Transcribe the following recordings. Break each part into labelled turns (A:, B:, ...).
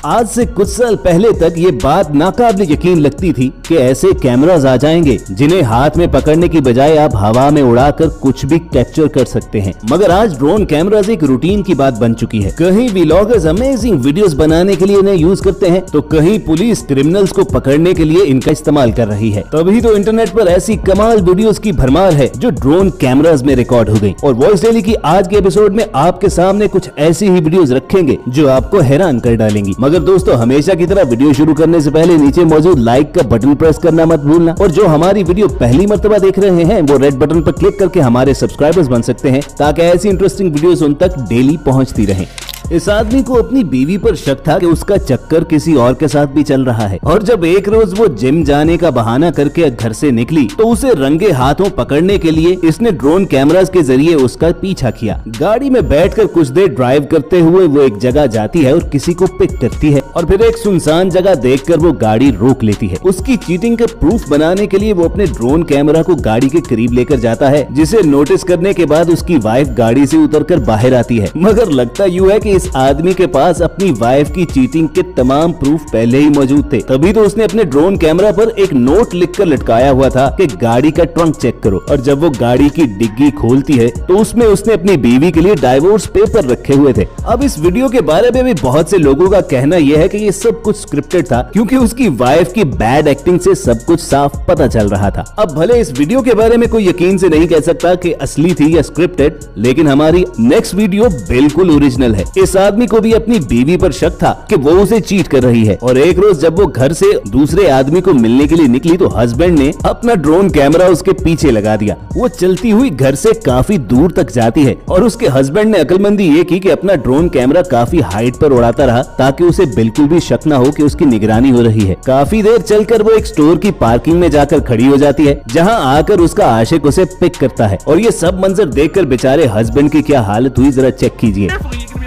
A: आज से कुछ साल पहले तक ये बात नाकाबिल यकीन लगती थी कि ऐसे कैमरास आ जाएंगे जिन्हें हाथ में पकड़ने की बजाय आप हवा में उड़ाकर कुछ भी कैप्चर कर सकते हैं। मगर आज ड्रोन कैमरास एक रूटीन की बात बन चुकी है। कहीं व्लॉगर्स अमेजिंग वीडियोस बनाने के लिए इन्हें यूज करते हैं, तो कहीं पुलिस क्रिमिनल्स को पकड़ने के लिए इनका इस्तेमाल कर रही है। तभी तो इंटरनेट पर ऐसी कमाल वीडियोस की भरमार है जो ड्रोन कैमरास में रिकॉर्ड हो गई। और वॉइस डेली की आज के एपिसोड में आपके सामने कुछ ऐसी ही वीडियोस रखेंगे जो आपको हैरान कर डालेंगी। मगर दोस्तों, हमेशा की तरह वीडियो शुरू करने से पहले नीचे मौजूद लाइक का बटन प्रेस करना मत भूलना। और जो हमारी वीडियो पहली मर्तबा देख रहे हैं वो रेड बटन पर क्लिक करके हमारे सब्सक्राइबर्स बन सकते हैं, ताकि ऐसी इंटरेस्टिंग वीडियोस उन तक डेली पहुंचती रहें। इस आदमी को अपनी बीवी पर शक था कि उसका चक्कर किसी और के साथ भी चल रहा है, और जब एक रोज वो जिम जाने का बहाना करके घर से निकली तो उसे रंगे हाथों पकड़ने के लिए इसने ड्रोन कैमरास के जरिए उसका पीछा किया। गाड़ी में बैठकर कुछ देर ड्राइव करते हुए वो एक जगह जाती है और किसी को पिक करती है, और फिर एक सुनसान जगह देखकर वो गाड़ी रोक लेती है। उसकी चीटिंग के प्रूफ बनाने के लिए वो अपने ड्रोन कैमरा को गाड़ी के करीब लेकर जाता है, जिसे नोटिस करने के बाद उसकी वाइफ गाड़ी से उतरकर बाहर आती है। मगर लगता यूँ है कि इस आदमी के पास अपनी वाइफ की चीटिंग के तमाम प्रूफ पहले ही मौजूद थे। तभी तो उसने अपने ड्रोन कैमरा पर एक नोट लिखकर लटकाया हुआ था कि गाड़ी का ट्रंक चेक करो। और जब वो गाड़ी की डिग्गी खोलती है तो उसमें उसने अपनी बीवी के लिए डाइवोर्स पेपर रखे हुए थे। अब इस वीडियो के बारे में भी बहुत से लोगों का कहना यह है कि ये सब कुछ स्क्रिप्टेड था, क्योंकि उसकी वाइफ की बैड एक्टिंग से सब कुछ साफ पता चल रहा था। अब भले इस वीडियो के बारे में कोई यकीन से नहीं कह सकता कि असली थी या स्क्रिप्टेड, लेकिन हमारी नेक्स्ट वीडियो बिल्कुल ओरिजिनल है। इस आदमी को भी अपनी बीवी पर शक था कि वो उसे चीट कर रही है, और एक रोज जब वो घर से दूसरे आदमी को मिलने के लिए निकली तो हस्बैंड ने अपना ड्रोन कैमरा उसके पीछे लगा दिया। वो चलती हुई घर से काफी दूर तक जाती है, और उसके हस्बैंड ने अक्लमंदी ये की कि अपना ड्रोन कैमरा काफी हाइट पर उड़ाता रहा, ताकि उसे बिल्कुल भी शक न हो कि उसकी निगरानी हो रही है। काफी देर चलकर वो एक स्टोर की पार्किंग में जाकर खड़ी हो जाती है, जहाँ आकर उसका आशिक उसे पिक करता है। और ये सब मंजर देखकर बेचारे हस्बैंड की क्या हालत हुई, जरा चेक कीजिए।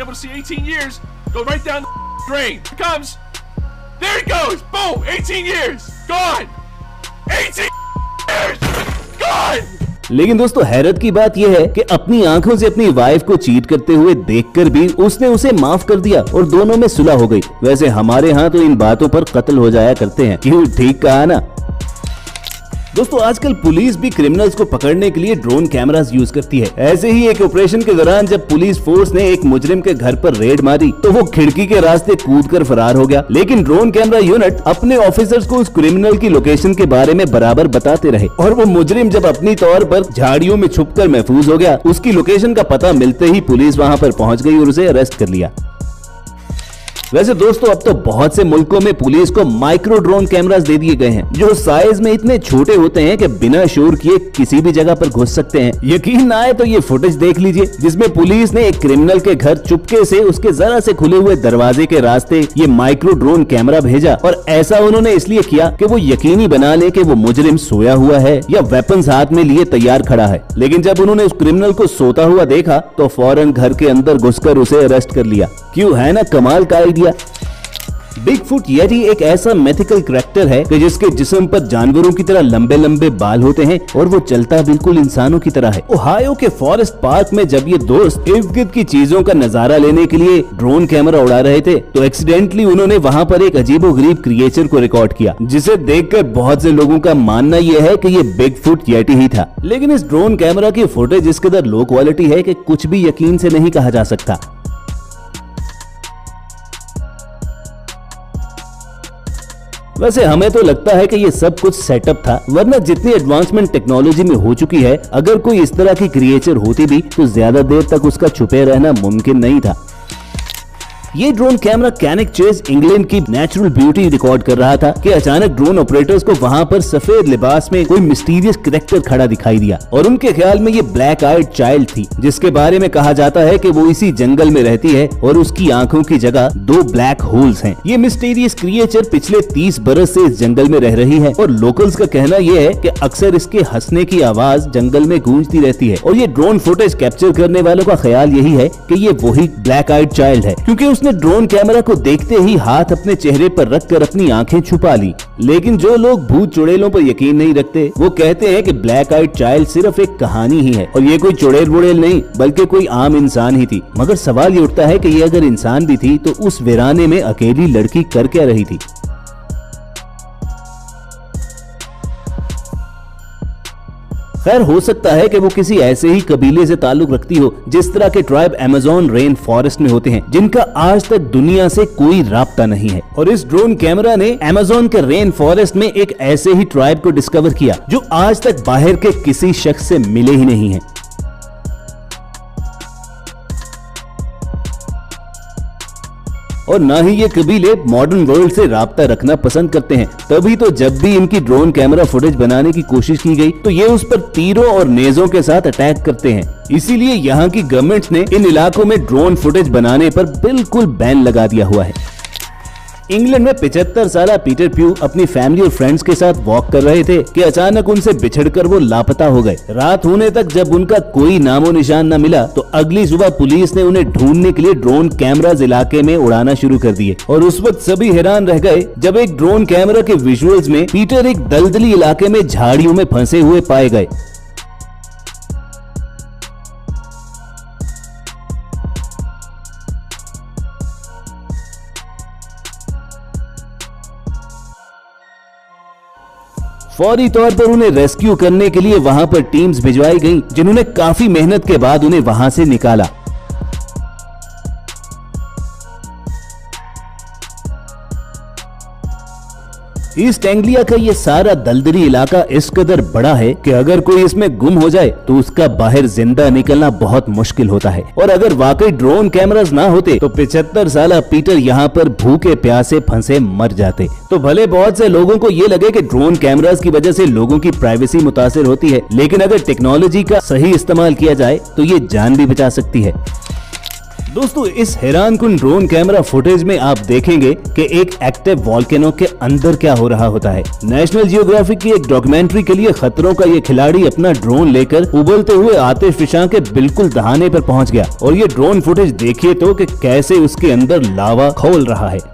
B: able to see 18 years go right down the drain. Here it comes. There it goes. Boom. 18 years. Gone. 18 years. Gone.
A: लेकिन दोस्तों, हैरत की बात यह है कि अपनी आंखों से अपनी वाइफ को चीट करते हुए देखकर भी उसने उसे माफ कर दिया और दोनों में सुलह हो गई। वैसे हमारे यहाँ तो इन बातों पर कत्ल हो जाया करते हैं। क्यों, ठीक कहा ना। दोस्तों, आजकल पुलिस भी क्रिमिनल्स को पकड़ने के लिए ड्रोन कैमरास यूज करती है। ऐसे ही एक ऑपरेशन के दौरान जब पुलिस फोर्स ने एक मुजरिम के घर पर रेड मारी तो वो खिड़की के रास्ते कूदकर फरार हो गया, लेकिन ड्रोन कैमरा यूनिट अपने ऑफिसर्स को उस क्रिमिनल की लोकेशन के बारे में बराबर बताते रहे। और वो मुजरिम जब अपनी तौर पर झाड़ियों में छुपकर महफूज हो गया, उसकी लोकेशन का पता मिलते ही पुलिस वहाँ पर पहुँच गई और उसे अरेस्ट कर लिया। वैसे दोस्तों, अब तो बहुत से मुल्कों में पुलिस को माइक्रो ड्रोन कैमरास दे दिए गए हैं, जो साइज में इतने छोटे होते हैं कि बिना शोर किए किसी भी जगह पर घुस सकते हैं। यकीन ना आए तो ये फुटेज देख लीजिए, जिसमें पुलिस ने एक क्रिमिनल के घर चुपके से उसके जरा से खुले हुए दरवाजे के रास्ते ये माइक्रो ड्रोन कैमरा भेजा। और ऐसा उन्होंने इसलिए किया कि वो यकीनी बना ले कि वो मुजरिम सोया हुआ है या वेपन्स हाथ में लिए तैयार खड़ा है। लेकिन जब उन्होंने उस क्रिमिनल को सोता हुआ देखा तो फौरन घर के अंदर घुसकर उसे अरेस्ट कर लिया। क्यों, है ना कमाल का आइडिया। बिगफुट येटी एक ऐसा मिथिकल कैरेक्टर है कि जिसके जिस्म पर जानवरों की तरह लंबे लंबे बाल होते हैं और वो चलता बिल्कुल इंसानों की तरह है। ओहायो के फॉरेस्ट पार्क में जब ये दोस्त इर्द गिर्द की चीजों का नजारा लेने के लिए ड्रोन कैमरा उड़ा रहे थे तो एक्सीडेंटली उन्होंने वहाँ पर एक अजीबोगरीब क्रिएचर को रिकॉर्ड किया, जिसे देखकर बहुत से लोगों का मानना यह है कि ये बिगफुट येटी ही था। लेकिन इस ड्रोन कैमरा की फुटेज इस कदर लो क्वालिटी है कि कुछ भी यकीन से नहीं कहा जा सकता। वैसे हमें तो लगता है कि ये सब कुछ सेटअप था, वरना जितनी एडवांसमेंट टेक्नोलॉजी में हो चुकी है, अगर कोई इस तरह की क्रिएचर होती भी तो ज्यादा देर तक उसका छुपे रहना मुमकिन नहीं था। ये ड्रोन कैमरा कैनिक चेज इंग्लैंड की नेचुरल ब्यूटी रिकॉर्ड कर रहा था कि अचानक ड्रोन ऑपरेटर्स को वहाँ पर सफेद लिबास में कोई मिस्टीरियस कैरेक्टर खड़ा दिखाई दिया, और उनके ख्याल में ये ब्लैक आइड चाइल्ड थी, जिसके बारे में कहा जाता है कि वो इसी जंगल में रहती है और उसकी आंखों की जगह 2 ब्लैक होल्स हैं। ये मिस्टीरियस क्रिएचर पिछले 30 बरस से इस जंगल में रह रही है, और लोकल्स का कहना ये है कि अक्सर इसके हंसने की आवाज जंगल में गूंजती रहती है। और ये ड्रोन फुटेज कैप्चर करने वालों का ख्याल यही है कि ये वही ब्लैक आइड चाइल्ड है, क्योंकि उसने ड्रोन कैमरा को देखते ही हाथ अपने चेहरे पर रखकर अपनी आंखें छुपा ली। लेकिन जो लोग भूत चुड़ैलों पर यकीन नहीं रखते वो कहते हैं कि ब्लैक आइड चाइल्ड सिर्फ एक कहानी ही है और ये कोई चुड़ैल बुड़ैल नहीं बल्कि कोई आम इंसान ही थी। मगर सवाल ये उठता है कि ये अगर इंसान भी थी तो उस वीराने में अकेली लड़की कर क्या रही थी। खैर, हो सकता है कि वो किसी ऐसे ही कबीले से ताल्लुक रखती हो जिस तरह के ट्राइब अमेज़न रेन फॉरेस्ट में होते हैं जिनका आज तक दुनिया से कोई राब्ता नहीं है। और इस ड्रोन कैमरा ने अमेज़न के रेन फॉरेस्ट में एक ऐसे ही ट्राइब को डिस्कवर किया जो आज तक बाहर के किसी शख्स से मिले ही नहीं है। और ना ही ये कबीले मॉडर्न वर्ल्ड से राब्ता रखना पसंद करते हैं। तभी तो जब भी इनकी ड्रोन कैमरा फुटेज बनाने की कोशिश की गई तो ये उस पर तीरों और नेजों के साथ अटैक करते हैं। इसीलिए यहाँ की गवर्नमेंट्स ने इन इलाकों में ड्रोन फुटेज बनाने पर बिल्कुल बैन लगा दिया हुआ है। इंग्लैंड में 75 साल पीटर प्यू अपनी फैमिली और फ्रेंड्स के साथ वॉक कर रहे थे कि अचानक उनसे बिछड़कर वो लापता हो गए। रात होने तक जब उनका कोई नामो निशान न मिला तो अगली सुबह पुलिस ने उन्हें ढूंढने के लिए ड्रोन कैमरास इलाके में उड़ाना शुरू कर दिए। और उस वक्त सभी हैरान रह गए जब एक ड्रोन कैमरा के विजुअल्स में पीटर एक दलदली इलाके में झाड़ियों में फंसे हुए पाए गए। फौरी तौर पर उन्हें रेस्क्यू करने के लिए वहां पर टीम्स भिजवाई गईं, जिन्होंने काफी मेहनत के बाद उन्हें वहां से निकाला। ईस्ट एंग्लिया का ये सारा दलदली इलाका इस कदर बड़ा है कि अगर कोई इसमें गुम हो जाए तो उसका बाहर जिंदा निकलना बहुत मुश्किल होता है। और अगर वाकई ड्रोन कैमरास ना होते तो 75 साल पीटर यहाँ पर भूखे प्यासे फंसे मर जाते। तो भले बहुत से लोगों को ये लगे कि ड्रोन कैमरास की वजह से लोगों की प्राइवेसी मुतासिर होती है, लेकिन अगर टेक्नोलॉजी का सही इस्तेमाल किया जाए तो ये जान भी बचा सकती है। दोस्तों, इस हैरानकुन ड्रोन कैमरा फुटेज में आप देखेंगे कि एक एक्टिव वॉल्केनो के अंदर क्या हो रहा होता है। नेशनल जियोग्राफिक की एक डॉक्यूमेंट्री के लिए खतरों का ये खिलाड़ी अपना ड्रोन लेकर उबलते हुए आतिशफिशां के बिल्कुल दहाने पर पहुंच गया। और ये ड्रोन फुटेज देखिए तो कि कैसे उसके अंदर लावा खौल रहा है।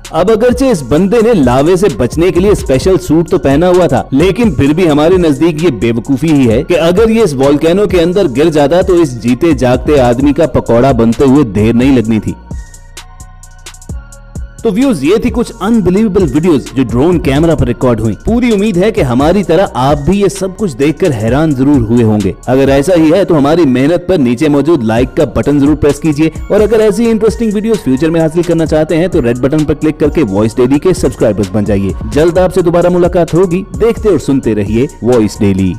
A: अब अगरचे इस बंदे ने लावे से बचने के लिए स्पेशल सूट तो पहना हुआ था, लेकिन फिर भी हमारे नजदीक ये बेवकूफी ही है कि अगर ये इस वोल्केनो के अंदर गिर जाता तो इस जीते जागते आदमी का पकौड़ा बनते हुए देर नहीं लगनी थी। तो व्यूज, ये थी कुछ अनबिलीवेबल वीडियोस जो ड्रोन कैमरा पर रिकॉर्ड हुई। पूरी उम्मीद है कि हमारी तरह आप भी ये सब कुछ देखकर हैरान जरूर हुए होंगे। अगर ऐसा ही है तो हमारी मेहनत पर नीचे मौजूद लाइक का बटन जरूर प्रेस कीजिए। और अगर ऐसी इंटरेस्टिंग वीडियोस फ्यूचर में हासिल करना चाहते हैं तो रेड बटन पर क्लिक करके वॉइस डेली के सब्सक्राइबर्स बन जाइए। जल्द आपसे दोबारा मुलाकात होगी। देखते और सुनते रहिए वॉइस डेली।